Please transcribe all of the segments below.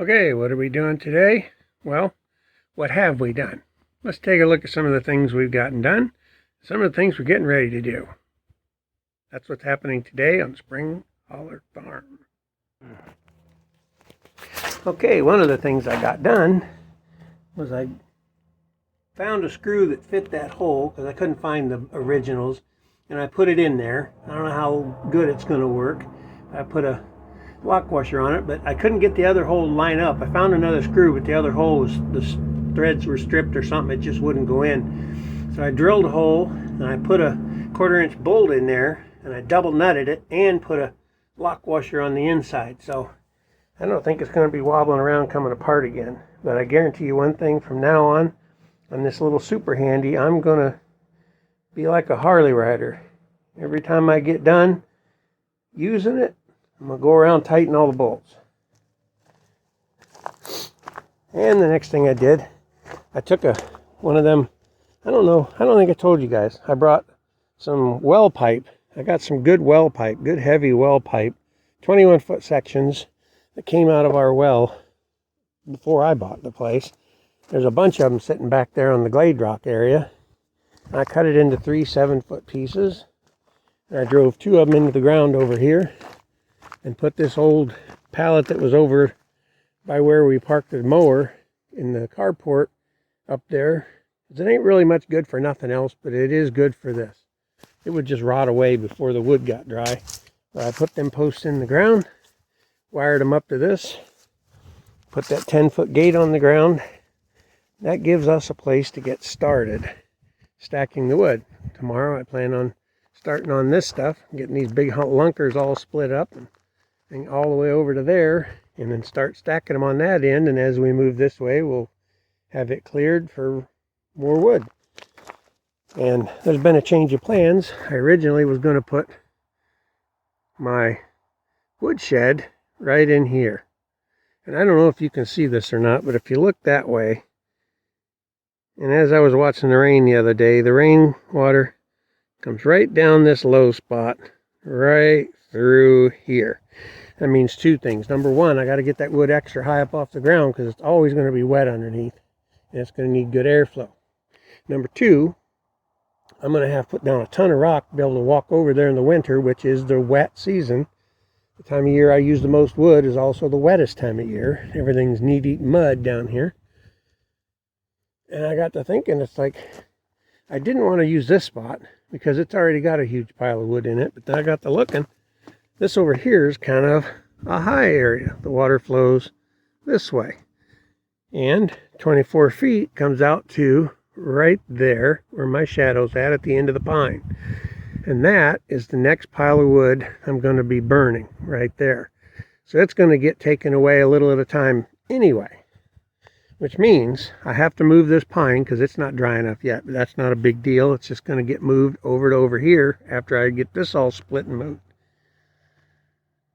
Okay, what are we doing today? Well, what have we done? Let's take a look at some of the things we've gotten done, some of the things we're getting ready to do. That's what's happening today on Spring Holler Farm. Okay, one of the things I got done was I found a screw that fit that hole because I couldn't find the originals, and I put it in there. I don't know how good it's going to work. I put a lock washer on it, but I couldn't get the other hole to line up. I found another screw, but the other hole was, the threads were stripped or something. It just wouldn't go in. So I drilled a hole and I put a 1/4-inch bolt in there and I double nutted it and put a lock washer on the inside. So I don't think it's going to be wobbling around coming apart again. But I guarantee you one thing, from now on this little super handy, I'm going to be like a Harley rider. Every time I get done using it, I'm going to go around, tighten all the bolts. And the next thing I did, I took one of them, I don't think I told you guys, I brought some well pipe. I got some good well pipe, good heavy well pipe, 21-foot sections that came out of our well before I bought the place. There's a bunch of them sitting back there on the Glade Rock area. I cut it into 3 7-foot pieces. And I drove 2 of them into the ground over here and put this old pallet that was over by where we parked the mower in the carport up there. It ain't really much good for nothing else, but it is good for this. It would just rot away before the wood got dry. But I put them posts in the ground, wired them up to this, put that 10-foot gate on the ground. That gives us a place to get started stacking the wood. Tomorrow I plan on starting on this stuff, getting these big lunkers all split up and all the way over to there, and then start stacking them on that end. And as we move this way, we'll have it cleared for more wood. And there's been a change of plans. I originally was going to put my wood shed right in here. And I don't know if you can see this or not, but if you look that way, and as I was watching the rain the other day, the rain water comes right down this low spot, right through here. That means 2 things. Number 1, I got to get that wood extra high up off the ground because it's always going to be wet underneath, and it's going to need good airflow. Number 2, I'm going to have to put down a ton of rock to be able to walk over there in the winter, which is the wet season. The time of year I use the most wood is also the wettest time of year. Everything's knee-deep mud down here. And I got to thinking, it's like, I didn't want to use this spot because it's already got a huge pile of wood in it. But then I got to looking. This over here is kind of a high area. The water flows this way. And 24 feet comes out to right there where my shadow's at the end of the pine. And that is the next pile of wood I'm going to be burning right there. So it's going to get taken away a little at a time anyway. Which means I have to move this pine because it's not dry enough yet. But that's not a big deal. It's just going to get moved over to over here after I get this all split and moved.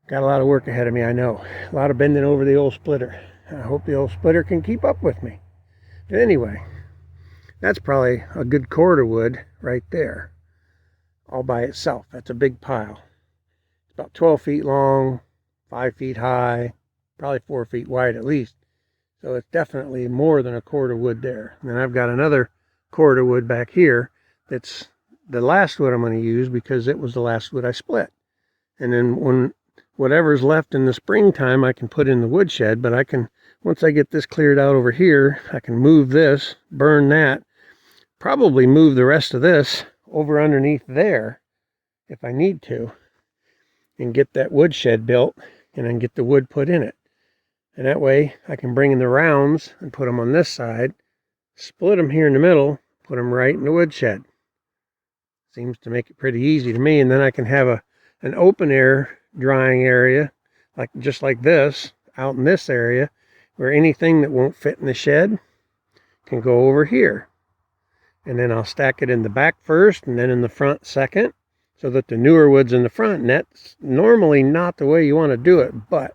Got a lot of work ahead of me, I know. A lot of bending over the old splitter. I hope the old splitter can keep up with me. But anyway, that's probably a good cord of wood right there, all by itself. That's a big pile. It's about 12 feet long, 5 feet high, probably 4 feet wide at least. So it's definitely more than a cord of wood there. And then I've got another cord of wood back here that's the last wood I'm going to use because it was the last wood I split. And then when whatever's left in the springtime, I can put in the woodshed. But I can, once I get this cleared out over here, I can move this, burn that, probably move the rest of this over underneath there if I need to, and get that woodshed built and then get the wood put in it. And that way I can bring in the rounds and put them on this side, split them here in the middle, put them right in the woodshed. Seems to make it pretty easy to me. And then I can have an open air drying area, just like this, out in this area, where anything that won't fit in the shed can go over here. And then I'll stack it in the back first and then in the front second, so that the newer wood's in the front. And that's normally not the way you want to do it, but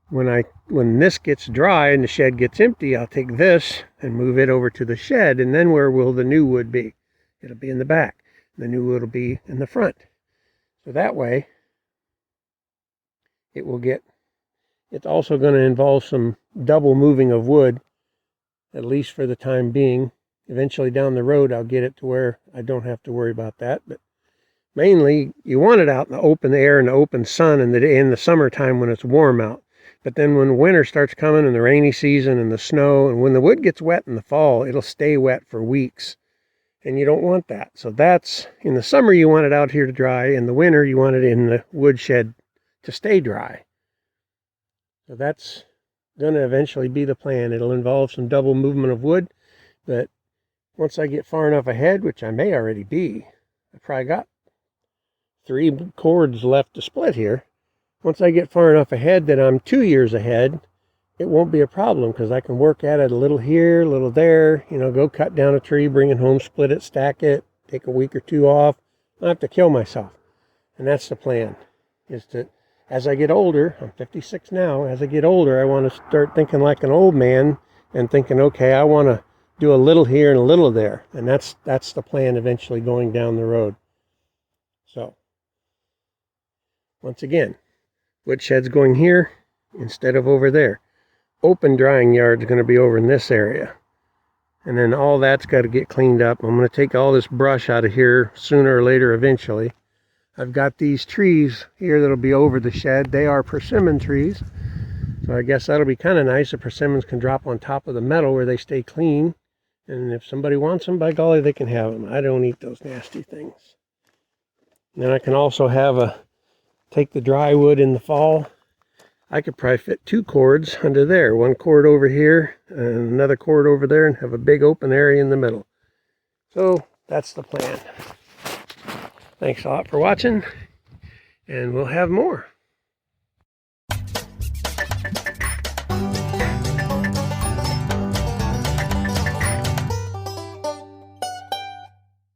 when this gets dry and the shed gets empty, I'll take this and move it over to the shed, and then where will the new wood be? It'll be in the back. The new wood will be in the front. So that way it will get It's also going to involve some double moving of wood, at least for the time being. Eventually down the road, I'll get it to where I don't have to worry about that. But mainly, you want it out in the open air and the open sun in the summertime when it's warm out. But then when winter starts coming and the rainy season and the snow, and when the wood gets wet in the fall, it'll stay wet for weeks. And you don't want that. So that's, in the summer you want it out here to dry. In the winter you want it in the woodshed to stay dry. So that's going to eventually be the plan. It'll involve some double movement of wood. But once I get far enough ahead, which I may already be, I probably got 3 cords left to split here. Once I get far enough ahead that I'm 2 years ahead, it won't be a problem because I can work at it a little here, a little there, you know, go cut down a tree, bring it home, split it, stack it, take a week or 2 off. I don't have to kill myself. And that's the plan, is to, as I get older, I'm 56 now, as I get older, I want to start thinking like an old man and thinking, okay, I want to do a little here and a little there. And that's the plan eventually going down the road. So, once again, woodshed's going here instead of over there. Open drying yard's going to be over in this area. And then all that's got to get cleaned up. I'm going to take all this brush out of here sooner or later eventually. I've got these trees here that'll be over the shed. They are persimmon trees. So I guess that'll be kind of nice. The persimmons can drop on top of the metal where they stay clean. And if somebody wants them, by golly, they can have them. I don't eat those nasty things. And then I can also have take the dry wood in the fall. I could probably fit 2 cords under there. 1 cord over here and another cord over there and have a big open area in the middle. So that's the plan. Thanks a lot for watching, and we'll have more.